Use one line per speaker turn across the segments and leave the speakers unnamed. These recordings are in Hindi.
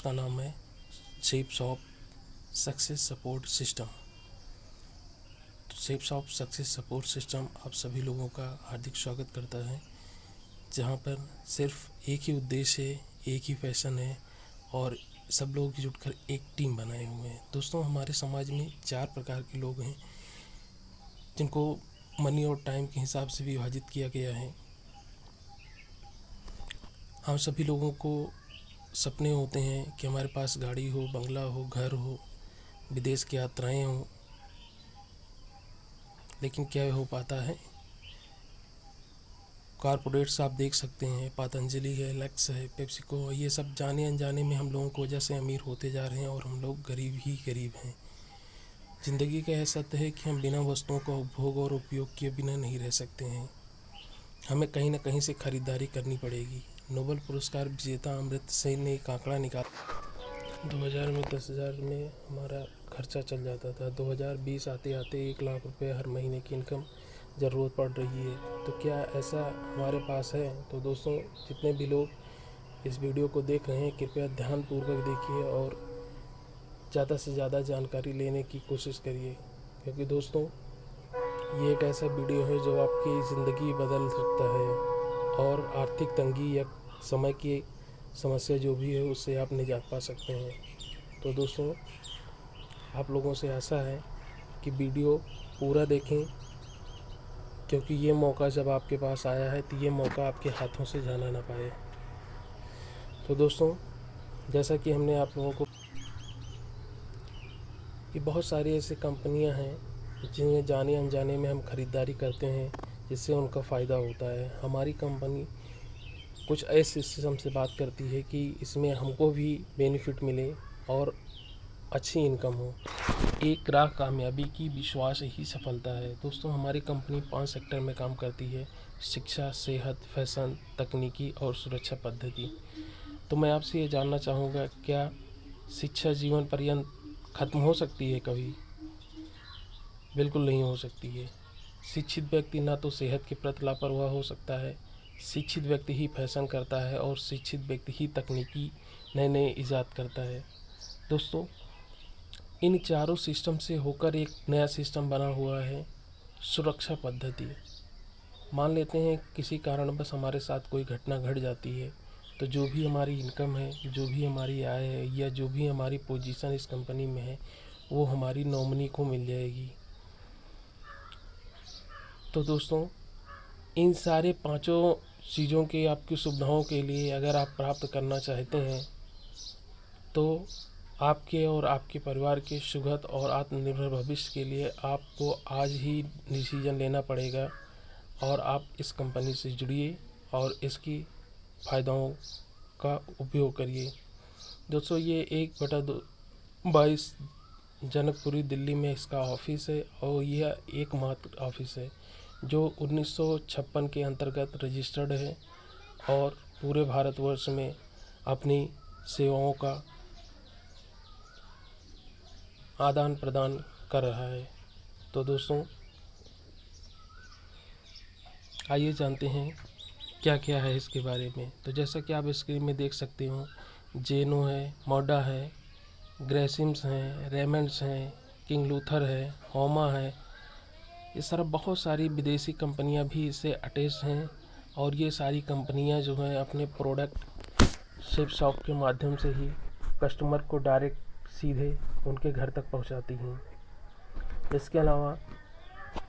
का नाम है shapes of success support system. तो shapes of success support system आप सभी लोगों का हार्दिक स्वागत करता है, जहां पर सिर्फ एक ही उद्देश्य है, एक ही पैशन है और सब लोग जुटकर एक टीम बनाए हुए हैं। दोस्तों, हमारे समाज में 4 प्रकार के लोग हैं जिनको मनी और टाइम के हिसाब से विभाजित किया गया है। हम सभी लोगों को सपने होते हैं कि हमारे पास गाड़ी हो, बंगला हो, घर हो, विदेश की यात्राएं हो, लेकिन क्या हो पाता है? कॉरपोरेट्स आप देख सकते हैं, पतंजलि है, लक्स है, पेप्सिको, ये सब जाने अनजाने में हम लोगों को वजह से अमीर होते जा रहे हैं और हम लोग गरीब ही गरीब हैं। ज़िंदगी का यह सत्य है कि हम बिना वस्तुओं का उपभोग और उपयोग किए बिना नहीं रह सकते हैं। हमें कहीं ना कहीं से खरीदारी करनी पड़ेगी। नोबेल पुरस्कार विजेता अमर्त्य सेन ने एक आंकड़ा निकाला। 2000 में 10,000 में हमारा खर्चा चल जाता था। 2020 आते आते 1 लाख रुपए हर महीने की इनकम ज़रूरत पड़ रही है। तो क्या ऐसा हमारे पास है? तो दोस्तों, जितने भी लोग इस वीडियो को देख रहे हैं, कृपया ध्यानपूर्वक देखिए और ज़्यादा से ज़्यादा जानकारी लेने की कोशिश करिए, क्योंकि दोस्तों ये एक ऐसा वीडियो है जो आपकी ज़िंदगी बदल सकता है और आर्थिक तंगी या समय की समस्या जो भी है उससे आप निजात पा सकते हैं। तो दोस्तों, आप लोगों से आशा है कि वीडियो पूरा देखें, क्योंकि ये मौका जब आपके पास आया है तो ये मौका आपके हाथों से जाना ना पाए। तो दोस्तों, जैसा कि हमने आप लोगों को कि बहुत सारी ऐसी कंपनियां हैं जिन्हें जाने अनजाने में हम ख़रीदारी करते हैं, जिससे उनका फ़ायदा होता है। हमारी कंपनी कुछ ऐसे सिस्टम से बात करती है कि इसमें हमको भी बेनिफिट मिले और अच्छी इनकम हो। एक राह कामयाबी की विश्वास ही सफलता है। दोस्तों, हमारी कंपनी 5 सेक्टर में काम करती है: शिक्षा, सेहत, फैशन, तकनीकी और सुरक्षा पद्धति। तो मैं आपसे ये जानना चाहूँगा, क्या शिक्षा जीवन पर्यंत ख़त्म हो सकती है कभी? बिल्कुल नहीं हो सकती है। शिक्षित व्यक्ति ना तो सेहत के प्रति लापरवाह हो सकता है, शिक्षित व्यक्ति ही फैशन करता है और शिक्षित व्यक्ति ही तकनीकी नए इजाद करता है। दोस्तों, इन चारों सिस्टम से होकर एक नया सिस्टम बना हुआ है सुरक्षा पद्धति। मान लेते हैं किसी कारणवश हमारे साथ कोई घटना घट जाती है, तो जो भी हमारी इनकम है, जो भी हमारी आय है या जो भी हमारी पोजीशन इस कंपनी में है, वो हमारी नॉमिनी को मिल जाएगी। तो दोस्तों, इन सारे पांचों चीज़ों की आपकी सुविधाओं के लिए अगर आप प्राप्त करना चाहते हैं, तो आपके और आपके परिवार के सुखद और आत्मनिर्भर भविष्य के लिए आपको आज ही डिसीजन लेना पड़ेगा और आप इस कंपनी से जुड़िए और इसकी फ़ायदाओं का उपयोग करिए। दोस्तों, ये 1/22 जनकपुरी दिल्ली में इसका ऑफिस है और यह एकमात्र ऑफिस है जो 1956 के अंतर्गत रजिस्टर्ड है और पूरे भारतवर्ष में अपनी सेवाओं का आदान प्रदान कर रहा है। तो दोस्तों, आइए जानते हैं क्या क्या है इसके बारे में। तो जैसा कि आप स्क्रीन में देख सकते हो, जेनो है, मोडा है, ग्रेसिम्स हैं, रेमंड्स हैं, किंग लूथर है, होमा है। इस तरह बहुत सारी विदेशी कंपनियां भी इससे अटैच हैं और ये सारी कंपनियां जो हैं अपने प्रोडक्ट शिप शॉप के माध्यम से ही कस्टमर को डायरेक्ट सीधे उनके घर तक पहुंचाती हैं। इसके अलावा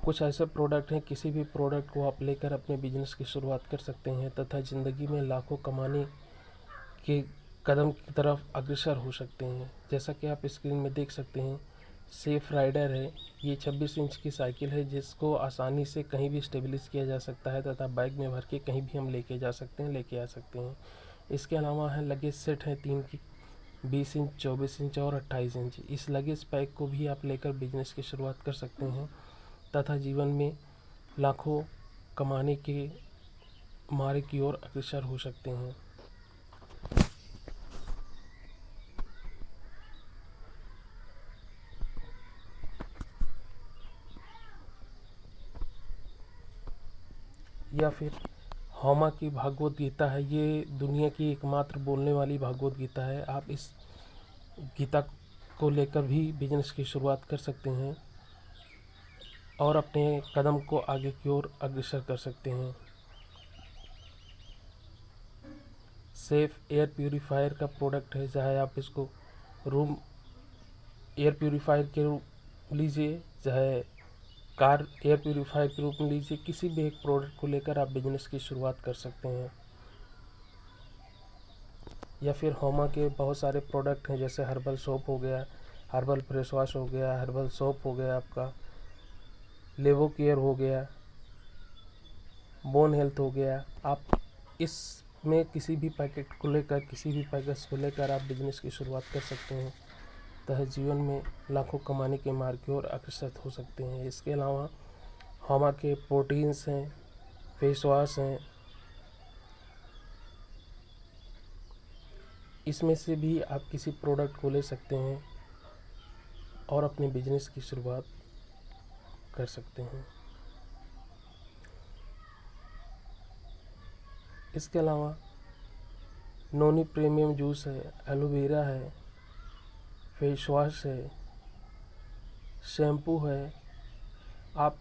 कुछ ऐसे प्रोडक्ट हैं, किसी भी प्रोडक्ट को आप लेकर अपने बिजनेस की शुरुआत कर सकते हैं तथा ज़िंदगी में लाखों कमाने के कदम की तरफ अग्रसर हो सकते हैं। जैसा कि आप स्क्रीन में देख सकते हैं, सेफ राइडर है। ये 26 इंच की साइकिल है जिसको आसानी से कहीं भी स्टेबलिश किया जा सकता है तथा बाइक में भर के कहीं भी हम लेके जा सकते हैं, लेके आ सकते हैं। इसके अलावा है लगेज सेट है 3 की, 20 इंच, 24 इंच और 28 इंच। इस लगेज पैक को भी आप लेकर बिजनेस की शुरुआत कर सकते हैं तथा जीवन में लाखों कमाने के मार्ग की ओर अग्रसर हो सकते हैं। या फिर होमा की भागवत गीता है, ये दुनिया की एकमात्र बोलने वाली भागवत गीता है। आप इस गीता को लेकर भी बिजनेस की शुरुआत कर सकते हैं और अपने कदम को आगे की ओर अग्रसर कर सकते हैं। सेफ एयर प्यूरीफायर का प्रोडक्ट है, चाहे आप इसको रूम एयर प्यूरीफायर के रूप लीजिए, चाहे कार एयर प्यूरीफायर के रूप में लीजिए, किसी भी एक प्रोडक्ट को लेकर आप बिजनेस की शुरुआत कर सकते हैं। या फिर होमा के बहुत सारे प्रोडक्ट हैं, जैसे हर्बल सोप हो गया, हर्बल फेस वॉश हो गया, हर्बल सोप हो गया, आपका लेवो केयर हो गया, बोन हेल्थ हो गया। आप इसमें किसी भी पैकेट को लेकर, किसी भी पैकेज को लेकर आप बिजनेस की शुरुआत कर सकते हैं, तथा जीवन में लाखों कमाने के मार्ग की ओर अग्रसर हो सकते हैं। इसके अलावा होमा के प्रोटीन्स हैं, फेस वॉश हैं, इसमें से भी आप किसी प्रोडक्ट को ले सकते हैं और अपने बिजनेस की शुरुआत कर सकते हैं। इसके अलावा नोनी प्रीमियम जूस है, एलोवेरा है, फेस वॉश है, शैम्पू है। आप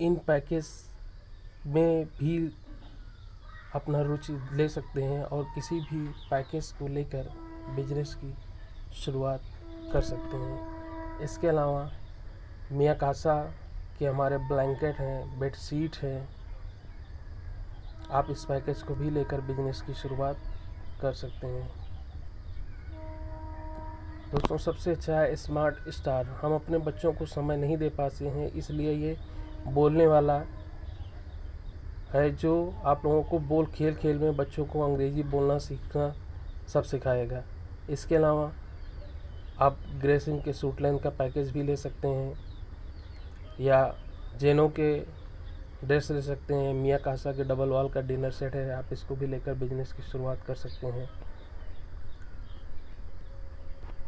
इन पैकेज में भी अपना रुचि ले सकते हैं और किसी भी पैकेज को लेकर बिजनेस की शुरुआत कर सकते हैं। इसके अलावा मियाकासा के हमारे ब्लैंकेट हैं, बेडशीट हैं, आप इस पैकेज को भी लेकर बिजनेस की शुरुआत कर सकते हैं। दोस्तों, सबसे अच्छा है स्मार्ट स्टार। हम अपने बच्चों को समय नहीं दे पाते हैं, इसलिए ये बोलने वाला है, जो आप लोगों को बोल खेल खेल में बच्चों को अंग्रेज़ी बोलना सीखना सब सिखाएगा। इसके अलावा आप ग्रेसिम के सूट लाइन का पैकेज भी ले सकते हैं, या जेनो के ड्रेस ले सकते हैं। मियाकासा के डबल वॉल का डिनर सेट है, आप इसको भी लेकर बिजनेस की शुरुआत कर सकते हैं।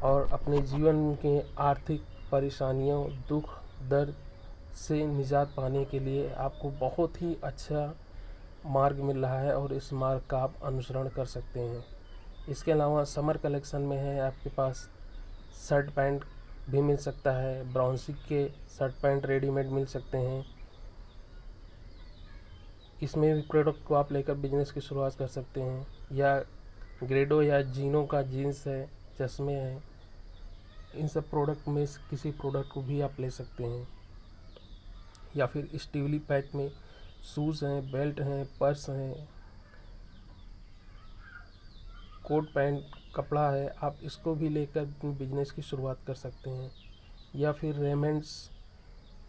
और अपने जीवन के आर्थिक परेशानियों, दुख दर्द से निजात पाने के लिए आपको बहुत ही अच्छा मार्ग मिल रहा है और इस मार्ग का आप अनुसरण कर सकते हैं। इसके अलावा समर कलेक्शन में है, आपके पास शर्ट पैंट भी मिल सकता है, ब्राउनसिक के शर्ट पैंट रेडीमेड मिल सकते हैं। इसमें भी प्रोडक्ट को आप लेकर बिजनेस की शुरुआत कर सकते हैं। या ग्रेडो या जीनो का जीन्स है, चश्मे हैं, इन सब प्रोडक्ट में से किसी प्रोडक्ट को भी आप ले सकते हैं। या फिर स्टीवली पैक में शूज़ हैं, बेल्ट हैं, पर्स हैं, कोट पैंट कपड़ा है, आप इसको भी लेकर बिजनेस की शुरुआत कर सकते हैं। या फिर रेमंड्स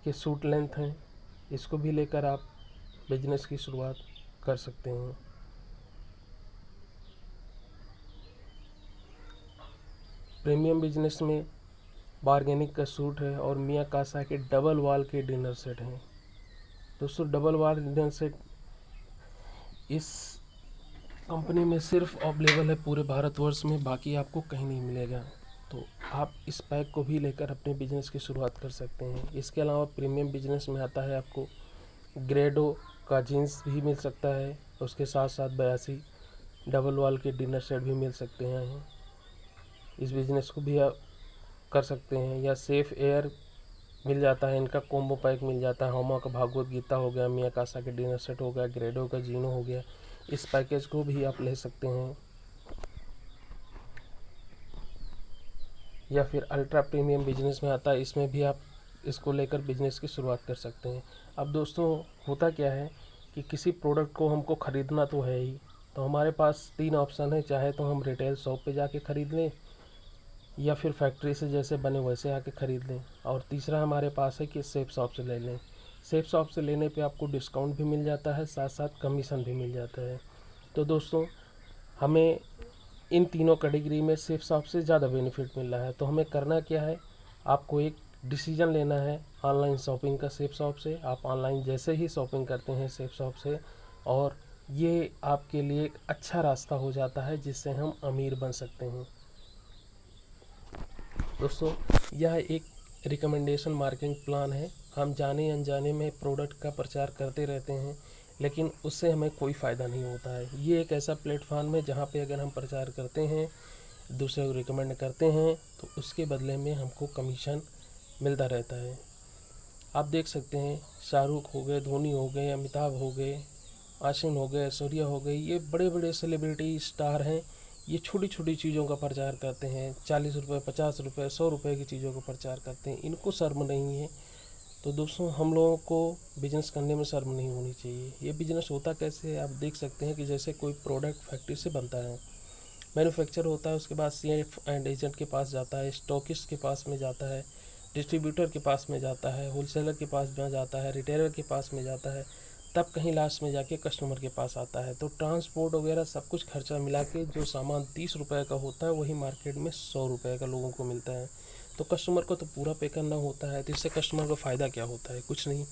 के सूट लेंथ हैं, इसको भी लेकर आप बिजनेस की शुरुआत कर सकते हैं। प्रीमियम बिजनेस में बार्गेनिक का सूट है और मियाकासा के डबल वॉल के डिनर सेट हैं। दोस्तों, डबल वॉल डिनर सेट इस कंपनी में सिर्फ अवेलेबल है पूरे भारतवर्ष में, बाकी आपको कहीं नहीं मिलेगा। तो आप इस पैक को भी लेकर अपने बिजनेस की शुरुआत कर सकते हैं। इसके अलावा प्रीमियम बिजनेस में आता है, आपको ग्रेडो का जीन्स भी मिल सकता है, उसके साथ साथ 82 डबल वॉल के डिनर सेट भी मिल सकते हैं। इस बिज़नेस को भी आप कर सकते हैं। या सेफ एयर मिल जाता है, इनका कॉम्बो पैक मिल जाता है। होमा का भागवत गीता हो गया, मियाकासा के डिनर सेट हो गया, ग्रेडो का जीनो हो गया, इस पैकेज को भी आप ले सकते हैं। या फिर अल्ट्रा प्रीमियम बिजनेस में आता है, इसमें भी आप इसको लेकर बिजनेस की शुरुआत कर सकते हैं। अब दोस्तों, होता क्या है कि किसी प्रोडक्ट को हमको ख़रीदना तो है ही, तो हमारे पास 3 ऑप्शन है। चाहे तो हम रिटेल शॉप पे जाके ख़रीद लें, या फिर फैक्ट्री से जैसे बने वैसे आके ख़रीद लें, और तीसरा हमारे पास है कि सेफ शॉप से ले लें। सेफ शॉप से लेने पे आपको डिस्काउंट भी मिल जाता है, साथ साथ कमीशन भी मिल जाता है। तो दोस्तों, हमें इन तीनों कैटेगरी में सेफ शॉप से ज़्यादा बेनिफिट मिल रहा है। तो हमें करना क्या है, आपको एक डिसीजन लेना है ऑनलाइन शॉपिंग का सेफ शॉप से। आप ऑनलाइन जैसे ही शॉपिंग करते हैं सेफ शॉप से, और ये आपके लिए एक अच्छा रास्ता हो जाता है जिससे हम अमीर बन सकते हैं। दोस्तों, यह एक रिकमेंडेशन मार्केटिंग प्लान है। हम जाने अनजाने में प्रोडक्ट का प्रचार करते रहते हैं, लेकिन उससे हमें कोई फ़ायदा नहीं होता है। ये एक ऐसा प्लेटफॉर्म है जहाँ पे अगर हम प्रचार करते हैं, दूसरे को रिकमेंड करते हैं, तो उसके बदले में हमको कमीशन मिलता रहता है। आप देख सकते हैं शाहरुख हो गए, धोनी हो गए, अमिताभ हो गए, आशिन हो गए, ऐश्वर्या हो गई, ये बड़े बड़े सेलिब्रिटी स्टार हैं। ये छोटी छोटी चीज़ों का प्रचार करते हैं, 40 रुपये, 50 रुपये, 100 रुपये की चीज़ों का प्रचार करते हैं। इनको शर्म नहीं है। तो दोस्तों, हम लोगों को बिजनेस करने में शर्म नहीं होनी चाहिए। ये बिजनेस होता कैसे है, आप देख सकते हैं कि जैसे कोई प्रोडक्ट फैक्ट्री से बनता है, मैन्युफैक्चर होता है, उसके बाद सीएफ एंड एजेंट के पास जाता है, स्टॉकिस्ट के पास में जाता है, डिस्ट्रीब्यूटर के पास में जाता है, होलसेलर के पास में जाता है, रिटेलर के पास में जाता है, तब कहीं लास्ट में जाके कस्टमर के पास आता है। तो ट्रांसपोर्ट वगैरह सब कुछ खर्चा मिला के जो सामान 30 रुपये का होता है, वही मार्केट में 100 रुपये का लोगों को मिलता है। तो कस्टमर को तो पूरा पे करना होता है। तो इससे कस्टमर को फ़ायदा क्या होता है? कुछ नहीं।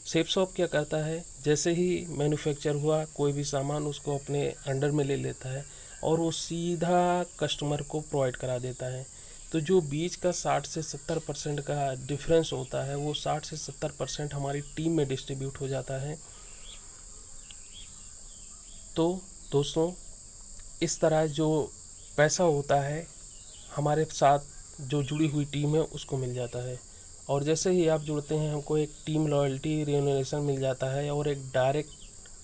सेफ शॉप क्या करता है, जैसे ही मैन्युफैक्चर हुआ कोई भी सामान, उसको अपने अंडर में ले लेता है और वो सीधा कस्टमर को प्रोवाइड करा देता है। तो जो बीच का 60 से 70% का डिफरेंस होता है, वो 60 से 70% हमारी टीम में डिस्ट्रीब्यूट हो जाता है। तो दोस्तों, इस तरह जो पैसा होता है हमारे साथ जो जुड़ी हुई टीम है उसको मिल जाता है। और जैसे ही आप जुड़ते हैं, हमको एक टीम लॉयल्टी रिन्यूएशन मिल जाता है और एक डायरेक्ट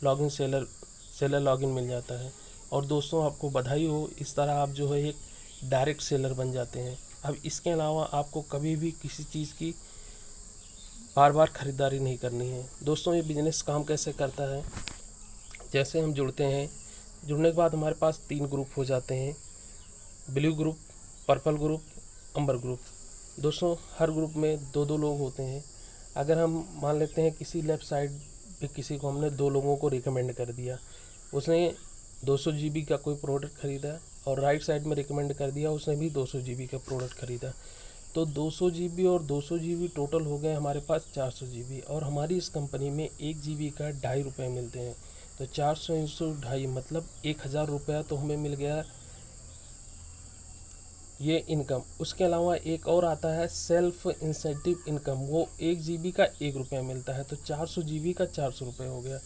लॉगिन सेलर लॉगिन मिल जाता है। और दोस्तों, आपको बधाई हो, इस तरह आप जो है एक डायरेक्ट सेलर बन जाते हैं। अब इसके अलावा आपको कभी भी किसी चीज़ की बार बार ख़रीदारी नहीं करनी है। दोस्तों, ये बिज़नेस काम कैसे करता है, जैसे हम जुड़ते हैं, जुड़ने के बाद हमारे पास 3 ग्रुप हो जाते हैं, ब्लू ग्रुप, पर्पल ग्रुप, अम्बर ग्रुप। दोस्तों, हर ग्रुप में 2-2 लोग होते हैं। अगर हम मान लेते हैं किसी लेफ़्ट साइड पे किसी को हमने 2 लोगों को रिकमेंड कर दिया, उसने 200 जीबी का कोई प्रोडक्ट ख़रीदा, और राइट साइड में रिकमेंड कर दिया, उसने भी 200 जीबी का प्रोडक्ट ख़रीदा। तो 200 जीबी और 200 जीबी टोटल हो गए हमारे पास 400 जीबी। और हमारी इस कंपनी में 1 जीबी का 2.5 रुपये मिलते हैं। तो 400 × 2.5 मतलब 1000 रुपया तो हमें मिल गया ये इनकम। उसके अलावा एक और आता है सेल्फ इंसेंटिव इनकम, वो 1 जीबी का 1 रुपया मिलता है। तो 400 जीबी का 400 रुपये हो गया।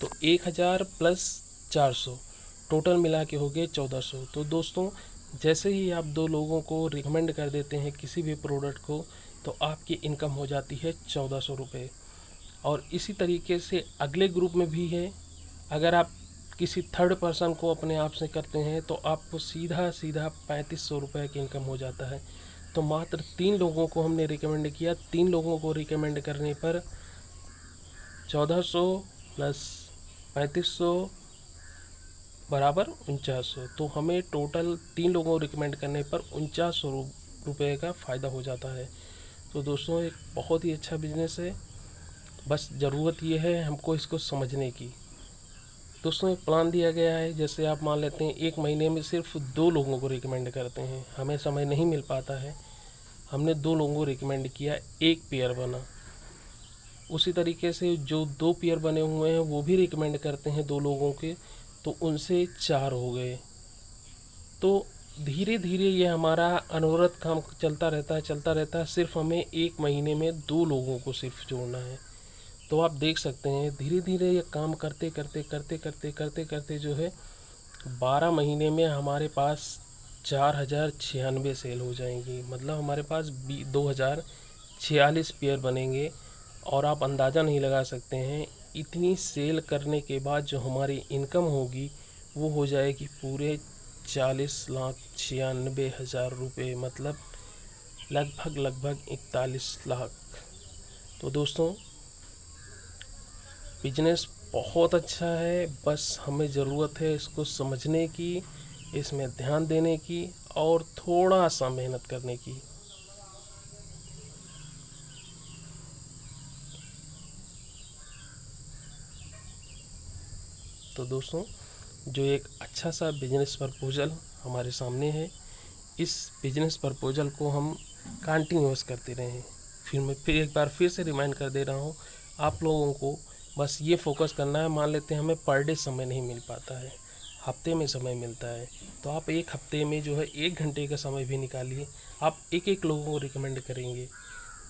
तो 1000 प्लस 400 टोटल मिला के हो गए 1400। तो दोस्तों, जैसे ही आप 2 लोगों को रिकमेंड कर देते हैं किसी भी प्रोडक्ट को, तो आपकी इनकम हो जाती है 1400 रुपये। और इसी तरीके से अगले ग्रुप में भी है। अगर आप किसी थर्ड पर्सन को अपने आप से करते हैं, तो आपको सीधा 3500 रुपये की इनकम हो जाता है। तो मात्र 3 लोगों को हमने रिकमेंड किया। 3 लोगों को रिकमेंड करने पर 1400 प्लस 3500 बराबर 4900। तो हमें टोटल 3 लोगों को रिकमेंड करने पर 4900 रुपये का फ़ायदा हो जाता है। तो दोस्तों, एक बहुत ही अच्छा बिजनेस है। बस ज़रूरत ये है हमको इसको समझने की। दोस्तों, एक प्लान दिया गया है, जैसे आप मान लेते हैं 1 महीने में सिर्फ 2 लोगों को रिकमेंड करते हैं, हमें समय नहीं मिल पाता है, हमने 2 लोगों को रिकमेंड किया, 1 पेयर बना। उसी तरीके से जो 2 पेयर बने हुए हैं वो भी रिकमेंड करते हैं 2 लोगों के, तो उनसे 4 हो गए। तो धीरे धीरे ये हमारा अनवरत काम चलता रहता है। सिर्फ हमें 1 महीने में 2 लोगों को सिर्फ जोड़ना है। तो आप देख सकते हैं धीरे धीरे ये काम करते करते जो है 12 महीने में हमारे पास 4096 सेल हो जाएंगी। मतलब हमारे पास 2046 पेयर बनेंगे। और आप अंदाज़ा नहीं लगा सकते हैं, इतनी सेल करने के बाद जो हमारी इनकम होगी वो हो जाएगी पूरे 40,96,000 रुपये, मतलब लगभग 41 लाख। तो दोस्तों, बिजनेस बहुत अच्छा है, बस हमें ज़रूरत है इसको समझने की, इसमें ध्यान देने की और थोड़ा सा मेहनत करने की। तो दोस्तों, जो एक अच्छा सा बिजनेस प्रपोजल हमारे सामने है, इस बिजनेस प्रपोजल को हम कंटिन्यूस करते रहें। फिर एक बार फिर से रिमाइंड कर दे रहा हूँ, आप लोगों को बस ये फोकस करना है। मान लेते हैं हमें पर डे समय नहीं मिल पाता है, हफ्ते में समय मिलता है, तो आप 1 हफ्ते में जो है 1 घंटे का समय भी निकालिए। आप एक लोगों को रिकमेंड करेंगे,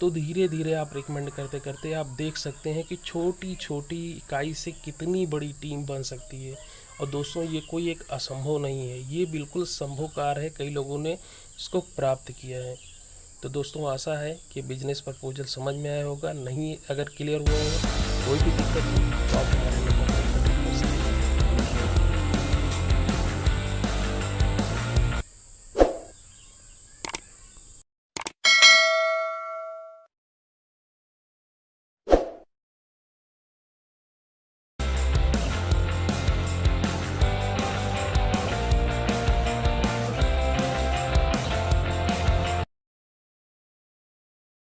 तो धीरे धीरे आप रिकमेंड करते करते आप देख सकते हैं कि छोटी छोटी इकाई से कितनी बड़ी टीम बन सकती है। और दोस्तों, ये कोई एक असंभव नहीं है, ये बिल्कुल संभव कार्य है, कई लोगों ने इसको प्राप्त किया है। तो दोस्तों, आशा है कि बिजनेस प्रपोजल समझ में आया होगा। नहीं, अगर क्लियर हुआ हो, कोई भी दिक्कत हो तो आप हमारे